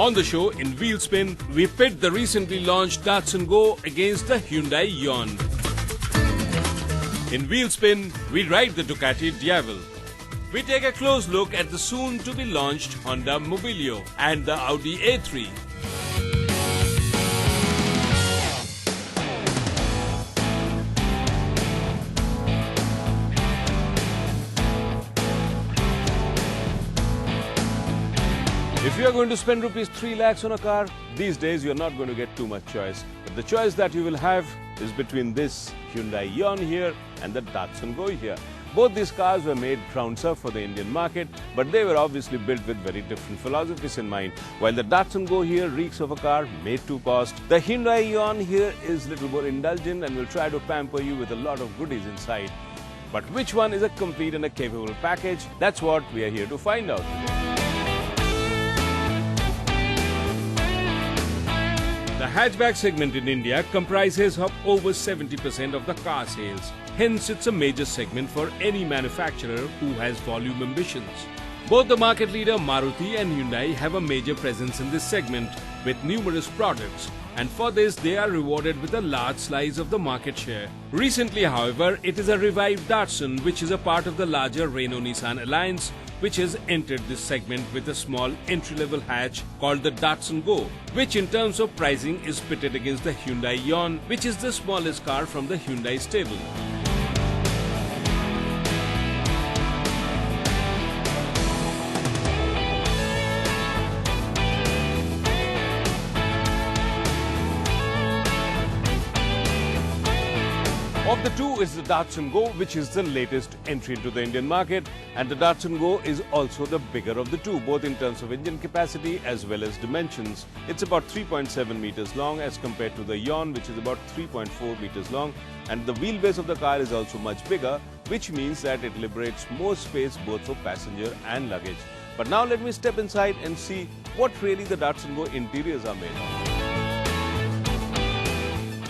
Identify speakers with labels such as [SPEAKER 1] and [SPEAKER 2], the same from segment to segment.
[SPEAKER 1] On the show, in Wheelspin, we pit the recently launched Datsun GO against the Hyundai Eon. In Wheelspin, we ride the Ducati Diavel. We take a close look at the soon-to-be launched Honda Mobilio and the Audi A3. If you are going to spend rupees 3 lakhs on a car, these days you are not going to get too much choice. But the choice that you will have is between this Hyundai Eon here and the Datsun GO here. Both these cars were made ground up for the Indian market, but they were obviously built with very different philosophies in mind. While the Datsun GO here reeks of a car made to cost, the Hyundai Eon here is a little more indulgent and will try to pamper you with a lot of goodies inside. But which one is a complete and a capable package? That's what we are here to find out today. The hatchback segment in India comprises of over 70% of the car sales. Hence, it's a major segment for any manufacturer who has volume ambitions. Both the market leader Maruti and Hyundai have a major presence in this segment with numerous products, and for this they are rewarded with a large slice of the market share. Recently, however, it is a revived Datsun, which is a part of the larger Renault-Nissan alliance, which has entered this segment with a small entry-level hatch called the Datsun GO, which in terms of pricing is pitted against the Hyundai Eon, which is the smallest car from the Hyundai stable. Of the two is the Datsun GO, which is the latest entry into the Indian market, and the Datsun GO is also the bigger of the two, both in terms of engine capacity as well as dimensions. It's about 3.7 meters long as compared to the Eon, which is about 3.4 meters long, and the wheelbase of the car is also much bigger, which means that it liberates more space both for passenger and luggage. But now let me step inside and see what really the Datsun GO interiors are made of.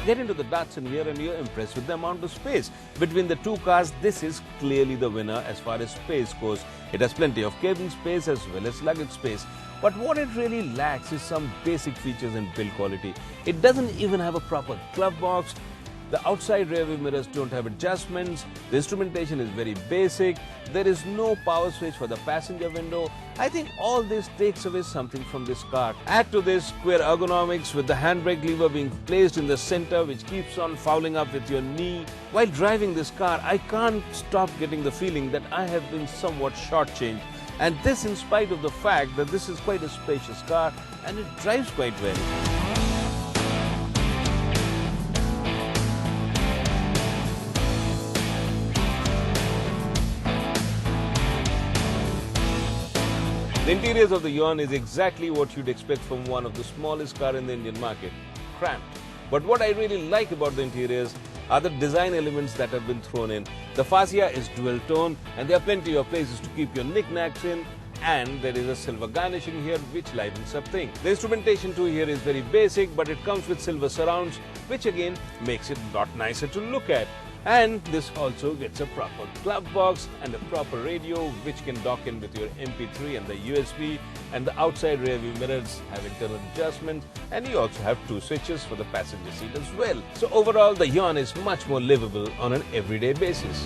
[SPEAKER 1] Get into the Datsun here and you're impressed with the amount of space. Between the two cars, this is clearly the winner as far as space goes. It has plenty of cabin space as well as luggage space. But what it really lacks is some basic features and build quality. It doesn't even have a proper glove box. The outside rearview mirrors don't have adjustments. The instrumentation is very basic. There is no power switch for the passenger window. I think all this takes away something from this car. Add to this square ergonomics with the handbrake lever being placed in the center, which keeps on fouling up with your knee. While driving this car, I can't stop getting the feeling that I have been somewhat shortchanged. And this in spite of the fact that this is quite a spacious car and it drives quite well. The interiors of the Eon is exactly what you'd expect from one of the smallest car in the Indian market, cramped. But what I really like about the interiors are the design elements that have been thrown in. The fascia is dual tone and there are plenty of places to keep your knickknacks in, and there is a silver garnishing here which livens up things. The instrumentation too here is very basic, but it comes with silver surrounds, which again makes it a lot nicer to look at. And this also gets a proper glove box and a proper radio which can dock in with your MP3 and the USB, and the outside rear view mirrors have internal adjustments, and you also have two switches for the passenger seat as well. So overall the Eon is much more livable on an everyday basis.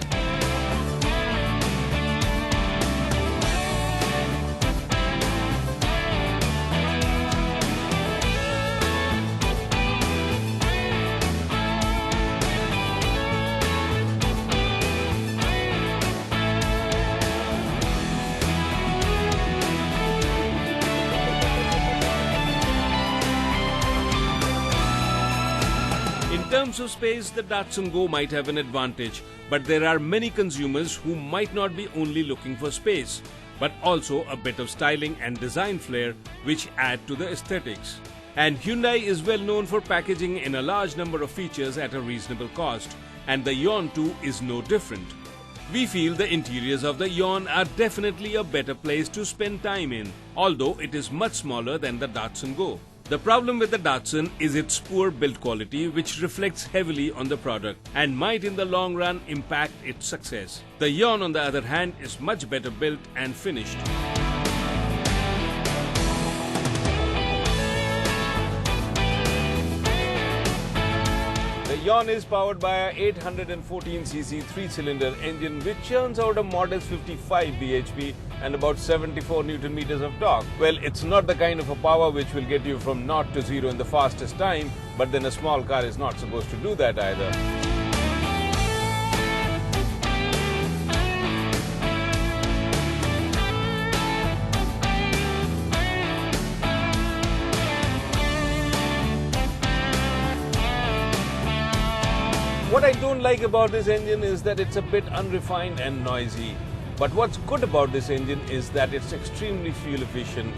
[SPEAKER 1] In terms of space, the Datsun GO might have an advantage, but there are many consumers who might not be only looking for space, but also a bit of styling and design flair which add to the aesthetics. And Hyundai is well known for packaging in a large number of features at a reasonable cost, and the Eon too is no different. We feel the interiors of the Eon are definitely a better place to spend time in, although it is much smaller than the Datsun GO. The problem with the Datsun is its poor build quality, which reflects heavily on the product and might in the long run impact its success. The Eon on the other hand is much better built and finished. Eon is powered by a 814cc 3-cylinder engine which churns out a modest 55 bhp and about 74 Newton meters of torque. Well, it's not the kind of a power which will get you from 0 to 0 in the fastest time, but then a small car is not supposed to do that either. What I don't like about this engine is that it's a bit unrefined and noisy. But what's good about this engine is that it's extremely fuel efficient.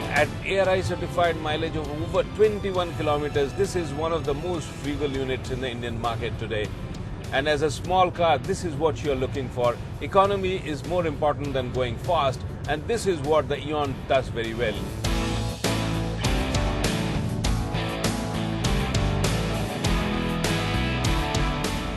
[SPEAKER 1] At ARI certified mileage of over 21 kilometers, this is one of the most frugal units in the Indian market today. And as a small car, this is what you're looking for. Economy is more important than going fast, and this is what the Eon does very well.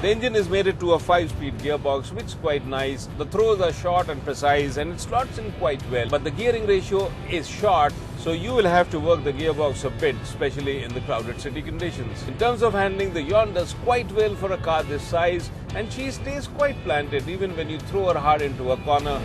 [SPEAKER 1] The engine is mated to a 5-speed gearbox, which is quite nice. The throws are short and precise, and it slots in quite well. But the gearing ratio is short, so you will have to work the gearbox a bit, especially in the crowded city conditions. In terms of handling, the Eon does quite well for a car this size, and she stays quite planted even when you throw her hard into a corner.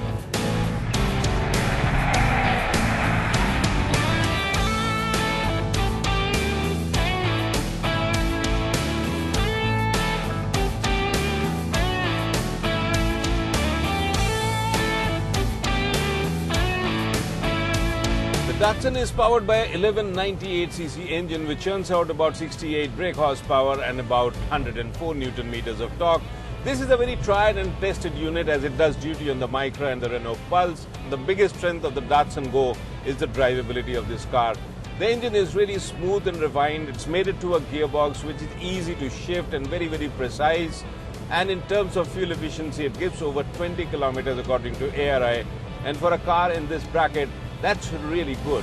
[SPEAKER 1] The Datsun is powered by a 1198cc engine which churns out about 68 brake horsepower and about 104 Newton meters of torque. This is a very tried and tested unit as it does duty on the Micra and the Renault Pulse. The biggest strength of the Datsun GO is the drivability of this car. The engine is really smooth and refined. It's mated to a gearbox which is easy to shift and very precise. And in terms of fuel efficiency, it gives over 20 kilometers according to ARI. And for a car in this bracket, that's really good.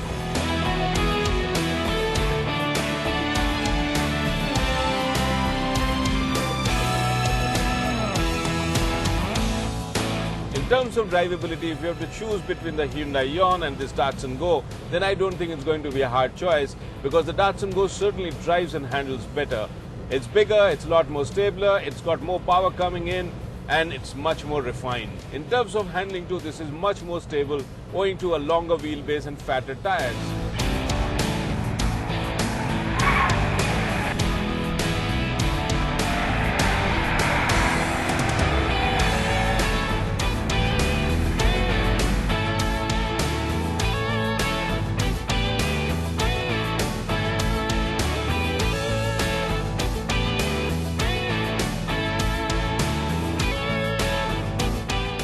[SPEAKER 1] In terms of drivability, if you have to choose between the Hyundai Eon and this Datsun GO, then I don't think it's going to be a hard choice because the Datsun GO certainly drives and handles better. It's bigger, it's a lot more stabler, it's got more power coming in, and it's much more refined. In terms of handling too, this is much more stable owing to a longer wheelbase and fatter tires.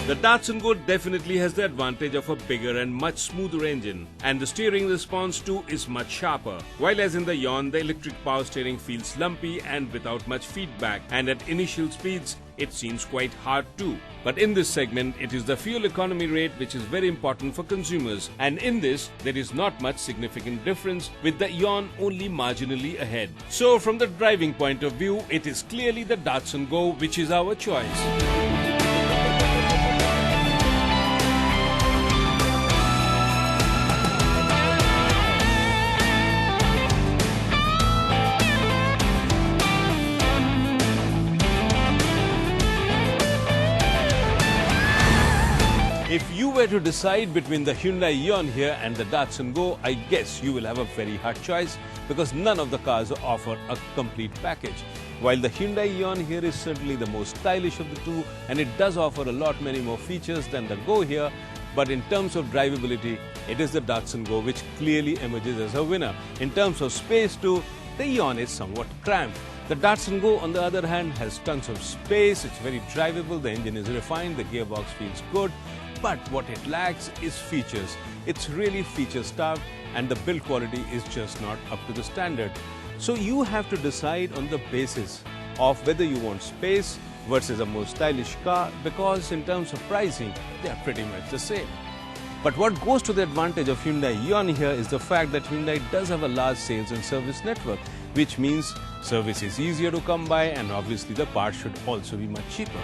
[SPEAKER 1] The Datsun GO definitely has the advantage of a bigger and much smoother engine, and the steering response too is much sharper. While as in the Eon, the electric power steering feels lumpy and without much feedback, and at initial speeds, it seems quite hard too. But in this segment, it is the fuel economy rate which is very important for consumers, and in this, there is not much significant difference, with the Eon only marginally ahead. So from the driving point of view, it is clearly the Datsun GO which is our choice. If you were to decide between the Hyundai Eon here and the Datsun GO, I guess you will have a very hard choice because none of the cars offer a complete package. While the Hyundai Eon here is certainly the most stylish of the two and it does offer a lot many more features than the GO here, but in terms of drivability, it is the Datsun GO which clearly emerges as a winner. In terms of space too, the Eon is somewhat cramped. The Datsun GO, on the other hand, has tons of space, it's very drivable, the engine is refined, the gearbox feels good, but what it lacks is features. It's really feature-starved and the build quality is just not up to the standard. So you have to decide on the basis of whether you want space versus a more stylish car because in terms of pricing, they are pretty much the same. But what goes to the advantage of Hyundai Eon here is the fact that Hyundai does have a large sales and service network, which means service is easier to come by and obviously the parts should also be much cheaper.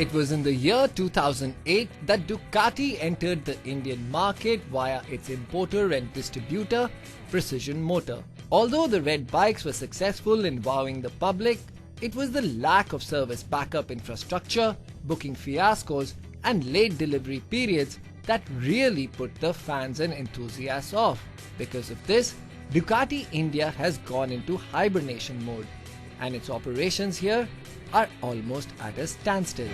[SPEAKER 2] It was in the year 2008 that Ducati entered the Indian market via its importer and distributor, Precision Motor. Although the red bikes were successful in wowing the public, it was the lack of service backup infrastructure, booking fiascos, and late delivery periods that really put the fans and enthusiasts off. Because of this, Ducati India has gone into hibernation mode, and its operations here are almost at a standstill.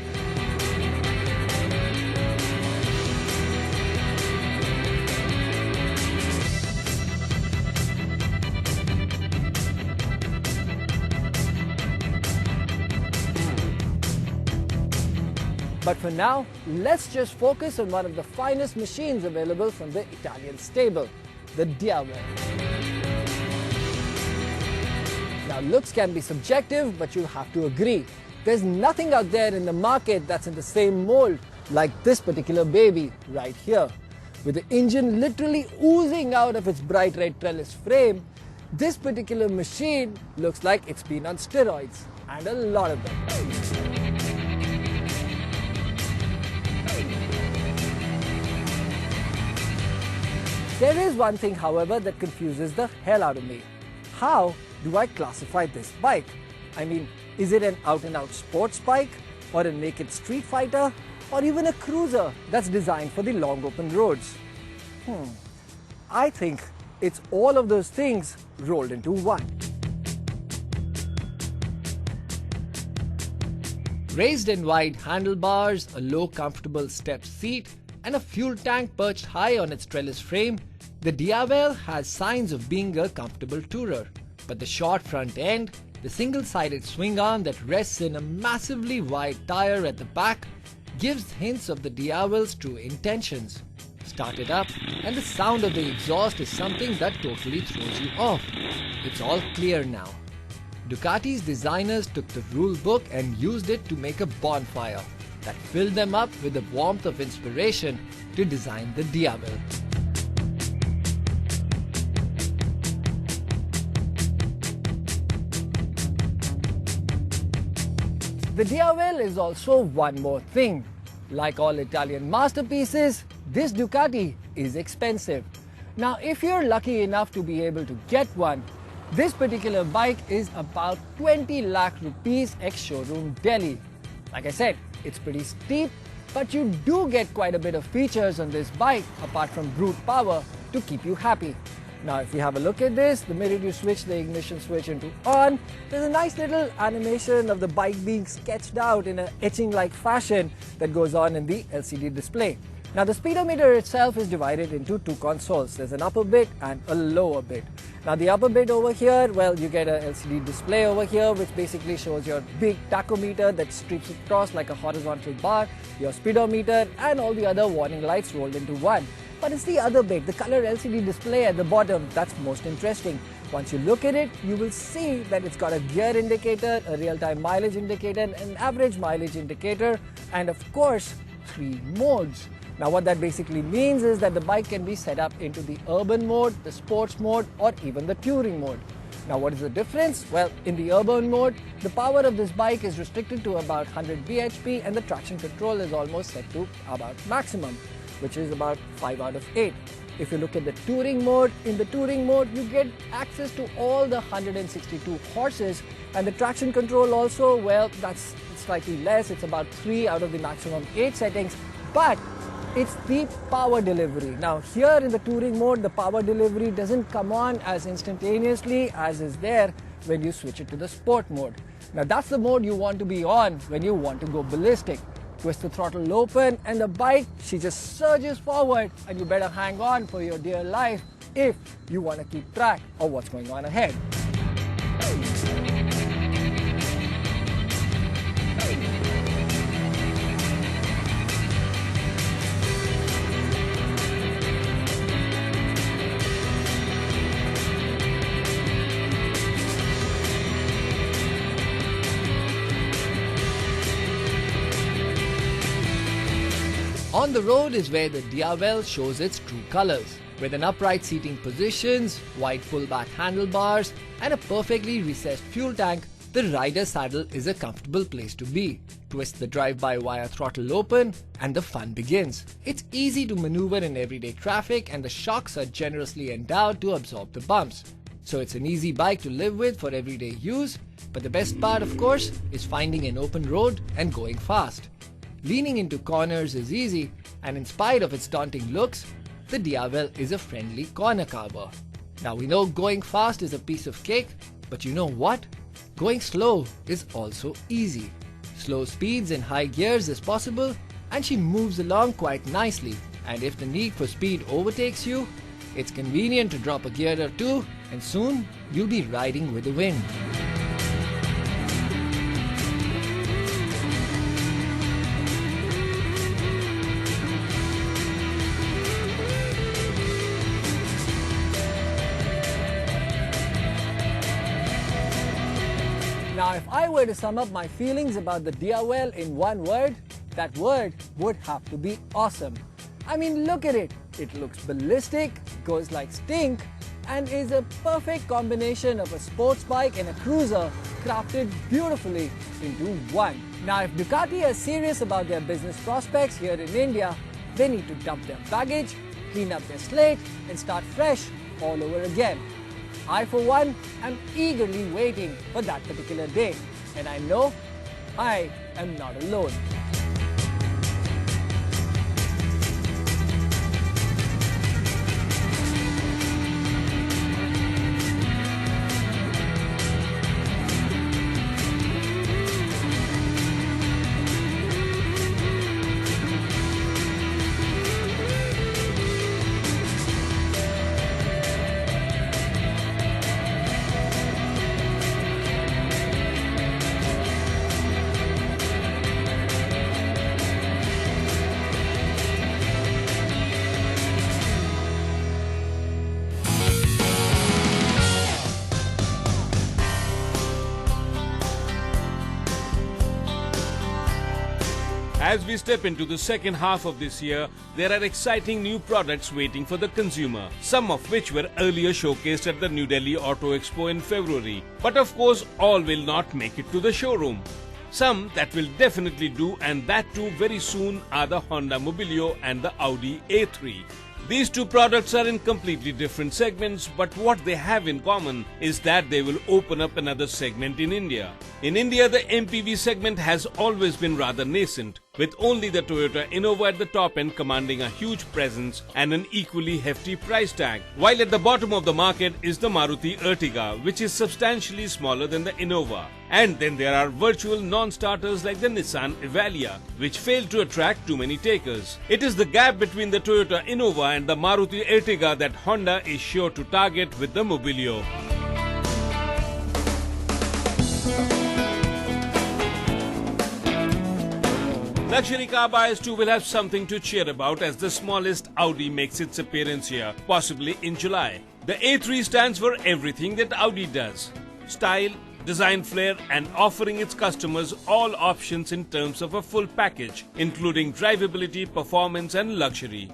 [SPEAKER 2] But for now, let's just focus on one of the finest machines available from the Italian stable, the Diavel. Now, looks can be subjective, but you have to agree. There's nothing out there in the market that's in the same mold like this particular baby right here. With the engine literally oozing out of its bright red trellis frame, this particular machine looks like it's been on steroids, and a lot of them. There is one thing, however, that confuses the hell out of me. How do I classify this bike? I mean, is it an out-and-out sports bike, or a naked street fighter, or even a cruiser that's designed for the long open roads? I think it's all of those things rolled into one. Raised and wide handlebars, a low comfortable step seat, and a fuel tank perched high on its trellis frame, the Diavel has signs of being a comfortable tourer. But the short front end, the single-sided swing arm that rests in a massively wide tire at the back, gives hints of the Diavel's true intentions. Start it up, and the sound of the exhaust is something that totally throws you off. It's all clear now. Ducati's designers took the rule book and used it to make a bonfire that filled them up with the warmth of inspiration to design the Diavel. The Diavel is also one more thing. Like all Italian masterpieces, this Ducati is expensive. Now, if you're lucky enough to be able to get one, this particular bike is about 20 lakh rupees ex-showroom Delhi. Like I said, it's pretty steep, but you do get quite a bit of features on this bike apart from brute power to keep you happy. Now, if you have a look at this, the minute you switch the ignition switch into on, there's a nice little animation of the bike being sketched out in an etching-like fashion that goes on in the LCD display. Now, the speedometer itself is divided into two consoles. There's an upper bit and a lower bit. Now, the upper bit over here, well, you get a LCD display over here, which basically shows your big tachometer that streaks across like a horizontal bar, your speedometer, and all the other warning lights rolled into one. But it's the other bit, the color LCD display at the bottom, that's most interesting. Once you look at it, you will see that it's got a gear indicator, a real-time mileage indicator, an average mileage indicator, and of course, 3 modes. Now, what that basically means is that the bike can be set up into the urban mode, the sports mode, or even the touring mode. Now, what is the difference? Well, in the urban mode, the power of this bike is restricted to about 100 bhp, and the traction control is almost set to about maximum, which is about 5 out of 8. If you look at the touring mode, in the touring mode you get access to all the 162 horses, and the traction control also, well, that's slightly less. It's about 3 out of the maximum 8 settings, but it's the power delivery. Now, here in the touring mode, the power delivery doesn't come on as instantaneously as is there when you switch it to the sport mode. Now, that's the mode you want to be on when you want to go ballistic. Twist the throttle open and the bike, she just surges forward, and you better hang on for your dear life if you want to keep track of what's going on ahead. On the road is where the Diavel shows its true colors. With an upright seating positions, wide pullback handlebars, and a perfectly recessed fuel tank, The rider's saddle is a comfortable place to be. Twist the drive-by via throttle open and the fun begins. It's easy to maneuver in everyday traffic and the shocks are generously endowed to absorb the bumps. So it's an easy bike to live with for everyday use, but the best part of course is finding an open road and going fast. Leaning into corners is easy, and in spite of its daunting looks, the Diavel is a friendly corner carver. Now we know going fast is a piece of cake, but you know what? Going slow is also easy. Slow speeds in high gears is possible, and she moves along quite nicely. And if the need for speed overtakes you, it's convenient to drop a gear or two, and soon you'll be riding with the wind. Now, if I were to sum up my feelings about the Diavel in one word, that word would have to be awesome. I mean, look at it. It looks ballistic, goes like stink, and is a perfect combination of a sports bike and a cruiser crafted beautifully into one. Now, if Ducati is serious about their business prospects here in India, they need to dump their baggage, clean up their slate, and start fresh all over again. I, for one, am eagerly waiting for that particular day, and I know I am not alone.
[SPEAKER 1] As we step into the second half of this year, there are exciting new products waiting for the consumer, some of which were earlier showcased at the New Delhi Auto Expo in February. But of course, all will not make it to the showroom. Some that will definitely do, and that too very soon, are the Honda Mobilio and the Audi A3. These two products are in completely different segments, but what they have in common is that they will open up another segment in India. In India, the MPV segment has always been rather nascent, with only the Toyota Innova at the top end commanding a huge presence and an equally hefty price tag, while at the bottom of the market is the Maruti Ertiga, which is substantially smaller than the Innova. And then there are virtual non-starters like the Nissan Evalia, which failed to attract too many takers. It is the gap between the Toyota Innova and the Maruti Ertiga that Honda is sure to target with the Mobilio. Luxury car buyers too will have something to cheer about as the smallest Audi makes its appearance here, possibly in July. The A3 stands for everything that Audi does: style, design flair, and offering its customers all options in terms of a full package, including drivability, performance, and luxury.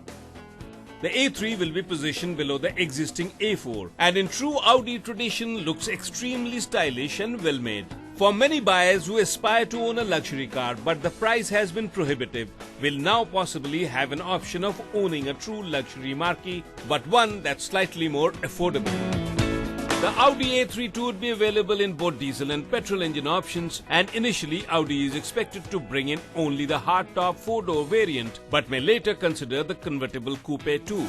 [SPEAKER 1] The A3 will be positioned below the existing A4 and in true Audi tradition looks extremely stylish and well made. For many buyers who aspire to own a luxury car but the price has been prohibitive, will now possibly have an option of owning a true luxury marquee, but one that's slightly more affordable. The Audi A3 would be available in both diesel and petrol engine options, and initially Audi is expected to bring in only the hardtop 4-door variant, but may later consider the convertible coupe too.